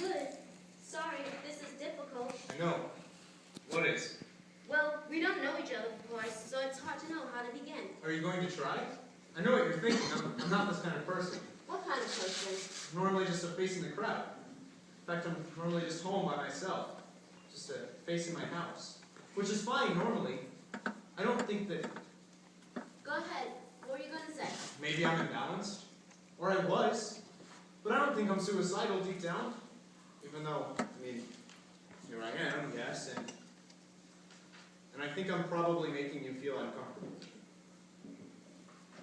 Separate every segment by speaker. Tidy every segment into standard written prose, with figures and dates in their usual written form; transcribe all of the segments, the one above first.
Speaker 1: could. Sorry if this is difficult.
Speaker 2: I know. What is?
Speaker 1: Well, we don't know each other, of course, so it's hard to know how to begin.
Speaker 2: Are you going to try? I know what you're thinking. I'm not this kind of person.
Speaker 1: What kind of person?
Speaker 2: I'm normally just a face in the crowd. In fact, I'm normally just home by myself. Just a face in my house. Which is fine, normally. I don't think that...
Speaker 1: Go ahead. What were you going to say?
Speaker 2: Maybe I'm imbalanced. Or I was. But I don't think I'm suicidal deep down. Even though, I mean, here I am, yes, and I think I'm probably making you feel uncomfortable.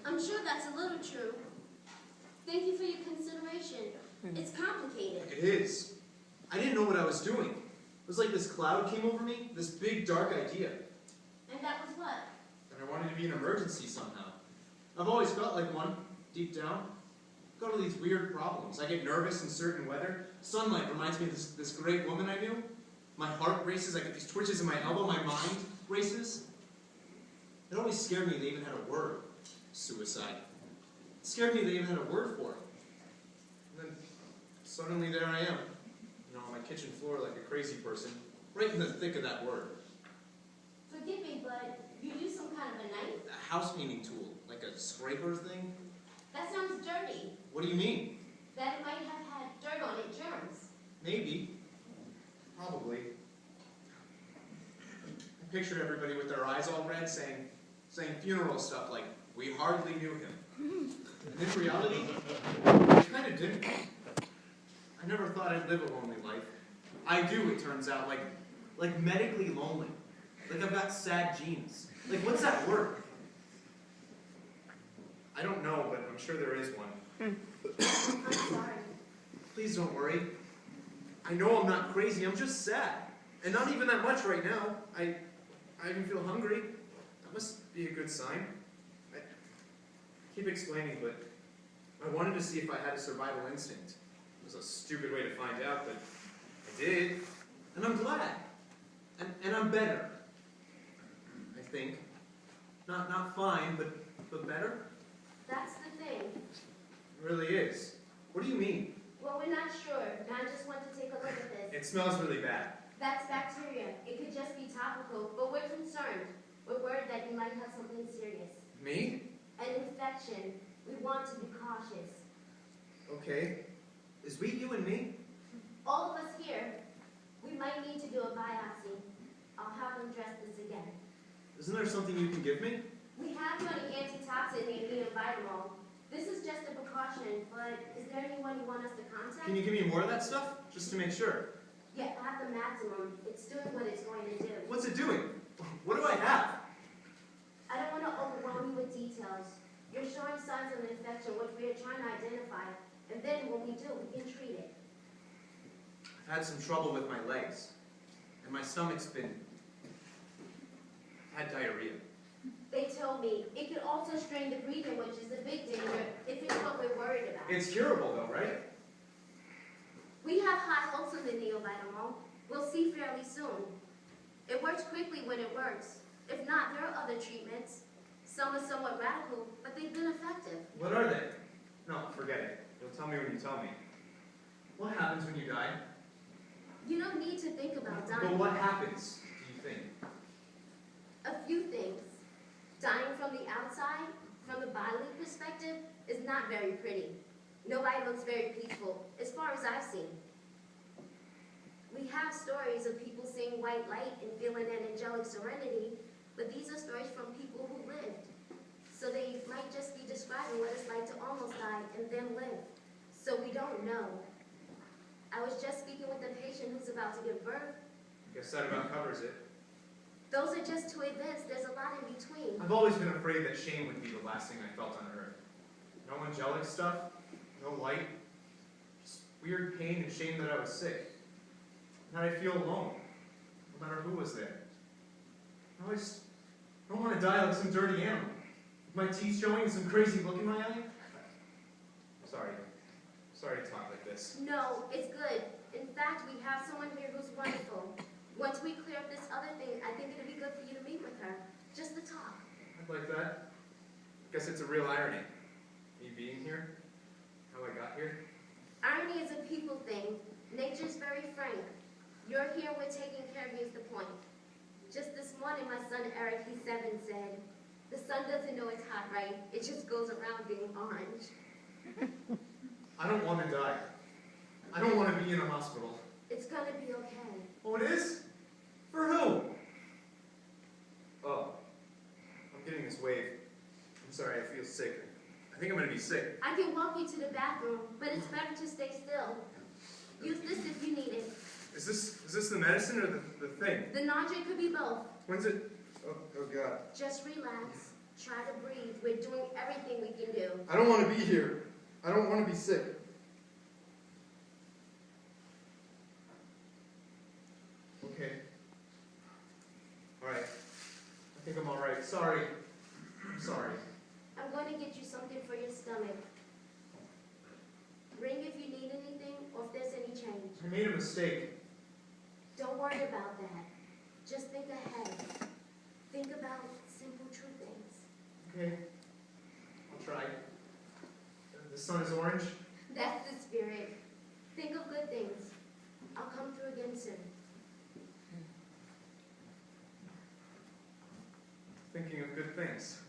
Speaker 1: I'm sure that's a little true. Thank you for your consideration. It's complicated.
Speaker 2: It is. I didn't know what I was doing. It was like this cloud came over me, this big dark idea.
Speaker 1: And that was what?
Speaker 2: That I wanted to be an emergency somehow. I've always felt like one, deep down. I've got all these weird problems. I get nervous in certain weather. Sunlight reminds me of this great woman I knew. My heart races, I get these twitches in my elbow, my mind races. It always scared me they even had a word. Suicide. It scared me they even had a word for it. And then, suddenly there I am. On my kitchen floor like a crazy person. Right in the thick of that word.
Speaker 1: Forgive me, but you use some kind of a knife?
Speaker 2: A house painting tool. Like a scraper thing.
Speaker 1: That sounds dirty.
Speaker 2: What do you mean?
Speaker 1: That it might have had dirt on it, germs.
Speaker 2: Maybe. Probably. I pictured everybody with their eyes all red saying funeral stuff like, we hardly knew him. And in reality, I kind of didn't. I never thought I'd live a lonely life. I do, it turns out, like medically lonely. Like I've got sad genes. Like, what's that word? I don't know, but I'm sure there is one.
Speaker 1: I'm sorry.
Speaker 2: Please don't worry. I know I'm not crazy, I'm just sad. And not even that much right now. I even feel hungry. That must be a good sign. I keep explaining, but I wanted to see if I had a survival instinct. It was a stupid way to find out, but I did. And I'm glad. And I'm better. I think. Not fine, but better?
Speaker 1: That's the thing.
Speaker 2: It really is. What do you mean?
Speaker 1: Well, we're not sure, and I just want to take a look at this.
Speaker 2: It smells really bad.
Speaker 1: That's bacteria. It could just be topical, but we're concerned. We're worried that you might have something serious.
Speaker 2: Me?
Speaker 1: An infection. We want to be cautious.
Speaker 2: Okay. Is we you and me?
Speaker 1: All of us here, we might need to do a biopsy. I'll have them dress this again.
Speaker 2: Isn't there something you can give me?
Speaker 1: We have you on an antitoxin named neovitamol. This is just a precaution, but is there anyone you want us to contact?
Speaker 2: Can you give me more of that stuff? Just to make sure.
Speaker 1: Yeah, I have the maximum. It's doing what it's going to do.
Speaker 2: What's it doing? What do I have?
Speaker 1: I don't want to overwhelm you with details. You're showing signs of an infection, which we are trying to identify. And then when we do, we can treat it.
Speaker 2: I've had some trouble with my legs. And my stomach's been... I've had diarrhea.
Speaker 1: They told me it could also strain the breathing, which is a big danger if it's what we're worried about.
Speaker 2: It's curable though, right?
Speaker 1: We have high hopes of the neovitamol. We'll see fairly soon. It works quickly when it works. If not, there are other treatments. Some are somewhat radical, but they've been effective.
Speaker 2: What are they? No, forget it. You'll tell me when you tell me. What happens when you die?
Speaker 1: You don't need to think about dying.
Speaker 2: But what happens, do you think?
Speaker 1: A few things. Dying from the outside, from the bodily perspective, is not very pretty. Nobody looks very peaceful, as far as I've seen. We have stories of people seeing white light and feeling an angelic serenity, but these are stories from people who lived. So they might just be describing what it's like to almost die and then live. So we don't know. I was just speaking with a patient who's about to give birth.
Speaker 2: I guess that about covers it.
Speaker 1: Those are just two events. There's a lot in between.
Speaker 2: I've always been afraid that shame would be the last thing I felt on earth. No angelic stuff, no light, just weird pain and shame that I was sick. And that I feel alone, no matter who was there. I don't want to die like some dirty animal. With my teeth showing and some crazy look in my eye. Sorry to talk like this.
Speaker 1: No, it's good. In fact, we have someone here who's wonderful. Once we clear up this other thing, I think it'd be good for you to meet with her. Just to talk.
Speaker 2: I'd like that. Guess it's a real irony. Me being here, how I got here.
Speaker 1: Irony is a people thing. Nature's frank. You're here, we're taking care of you is the point. Just this morning, my son Eric, he's 7, said, the sun doesn't know it's hot, right? It just goes around being orange.
Speaker 2: I don't want to die. I don't want to be in a hospital.
Speaker 1: It's gonna be okay.
Speaker 2: Oh, it is? For who? Oh, I'm getting this wave. I'm sorry, I feel sick. I think I'm gonna be sick.
Speaker 1: I can walk you to the bathroom, but it's better to stay still. Use this if you need it.
Speaker 2: Is this the medicine or the thing?
Speaker 1: The nausea could be both.
Speaker 2: When's it? Oh God.
Speaker 1: Just relax. Try to breathe. We're doing everything we can do.
Speaker 2: I don't want to be here. I don't want to be sick. Okay. Alright. I think I'm alright. Sorry. I'm sorry.
Speaker 1: I'm going to get you something for your stomach. Ring if you need anything or if there's any change.
Speaker 2: I made a mistake.
Speaker 1: Don't worry about that. Just think ahead. Think about simple, true things.
Speaker 2: Okay. I'll try. The sun is orange.
Speaker 1: That's the spirit. Think of good things. I'll come through again soon.
Speaker 2: Thinking of good things.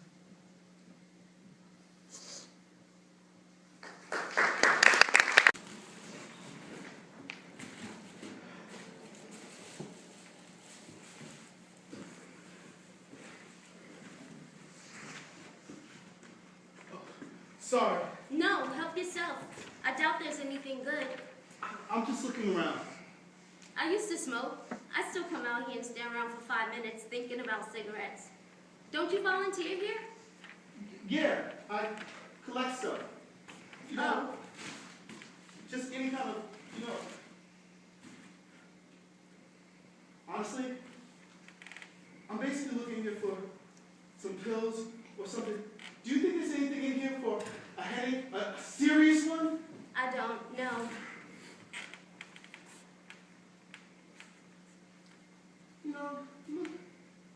Speaker 3: Sorry,
Speaker 1: No, help yourself. I doubt there's anything good.
Speaker 3: I'm just looking around.
Speaker 1: I used to smoke. I still come out here and stand around for 5 minutes thinking about cigarettes. Don't you volunteer here?
Speaker 3: Yeah, I collect stuff. You know, just any kind of, you know. Honestly, I'm basically looking here for some pills or something. Do you think there's anything in here for a headache, a serious one?
Speaker 1: I don't know.
Speaker 3: You know, you look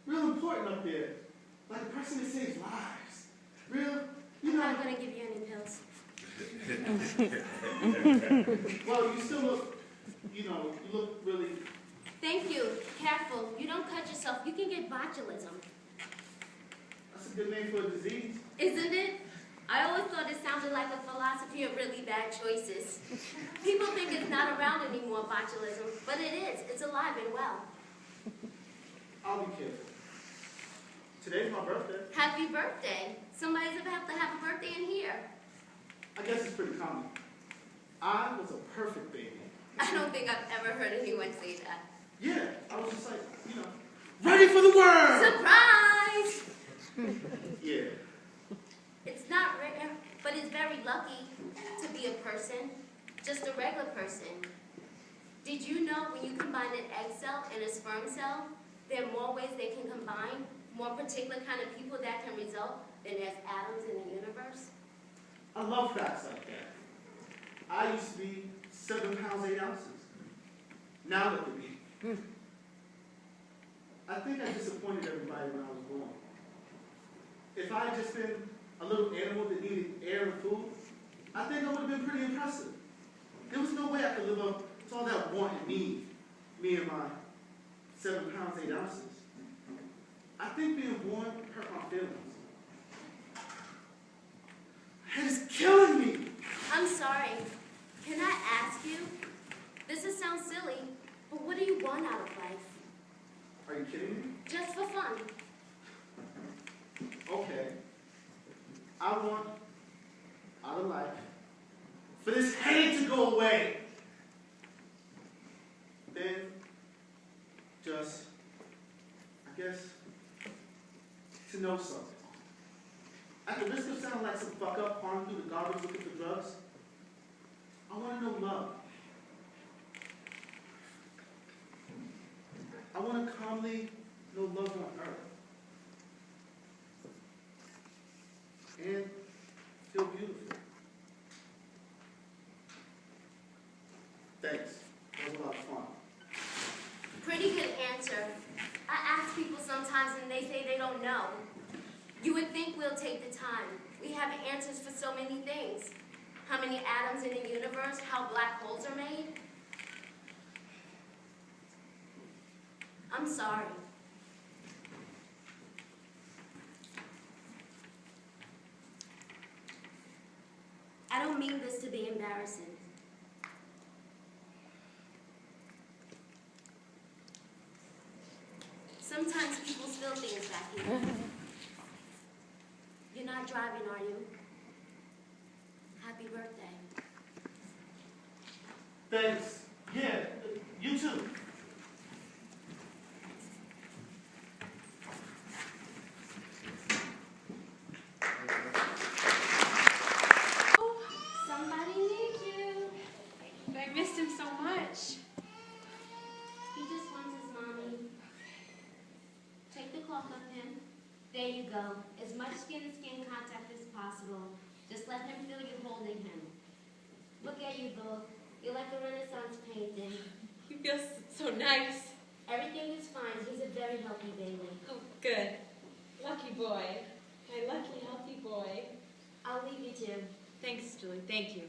Speaker 3: real important up there. Like a person that saves lives. Real, you
Speaker 1: I'm
Speaker 3: know.
Speaker 1: not going to give you any pills.
Speaker 3: Well, you still look, you know, you look really.
Speaker 1: Thank you. Careful. You don't cut yourself. You can get botulism.
Speaker 3: That's a good name for a disease.
Speaker 1: Isn't it? I always thought it sounded like a philosophy of really bad choices. People think it's not around anymore, botulism, but it is. It's alive and well.
Speaker 3: I'll be careful. Today's my birthday.
Speaker 1: Happy birthday. Somebody's about to have a birthday in here.
Speaker 3: I guess it's pretty common. I was a perfect baby.
Speaker 1: I don't think I've ever heard anyone say that.
Speaker 3: Yeah, I was just like, you know, ready for the world!
Speaker 1: Surprise!
Speaker 3: Yeah.
Speaker 1: It's not rare, but it's very lucky to be a person, just a regular person. Did you know when you combine an egg cell and a sperm cell, there are more ways they can combine, more particular kind of people that can result than there's atoms in the universe?
Speaker 3: I love facts like that. I used to be 7 pounds, 8 ounces. Now look at me. I think I disappointed everybody when I was born. If I had just been a little animal that needed air and food, I think I would have been pretty impressive. There was no way I could live up to all that want and need, me and my 7 pounds, 8 ounces. I think being born hurt my feelings. It is killing me.
Speaker 1: I'm sorry. Can I ask you? This will sound silly, but what do you want out of life?
Speaker 3: Are you kidding me?
Speaker 1: Just for fun.
Speaker 3: Okay. I want out of life for this headache to go away. Then just, I guess, to know something. At the risk of sounding like some fuck up harming through the garbage looking for drugs, I want to know love. I want to calmly know love on earth. And feel beautiful. Thanks. That was a lot of fun.
Speaker 1: Pretty good answer. I ask people sometimes and they say they don't know. You would think we'll take the time. We have answers for so many things. How many atoms in the universe, how black holes are made. I'm sorry. I don't mean this to be embarrassing. Sometimes people spill things back here. You're not driving, are you? Happy birthday.
Speaker 3: Thanks. Yeah, you too.
Speaker 1: Somebody needs you.
Speaker 4: I missed him so much.
Speaker 1: He just wants his mommy. Take the cloth off him. There you go. As much skin-to-skin contact as possible. Just let him feel you holding him. Look at you both. You're like a Renaissance painting.
Speaker 4: He feels so nice.
Speaker 1: Everything is fine. He's a very healthy baby.
Speaker 4: Oh, good. Lucky boy. My lucky, healthy boy.
Speaker 1: I'll leave you two.
Speaker 4: Thanks, Julie. Thank you.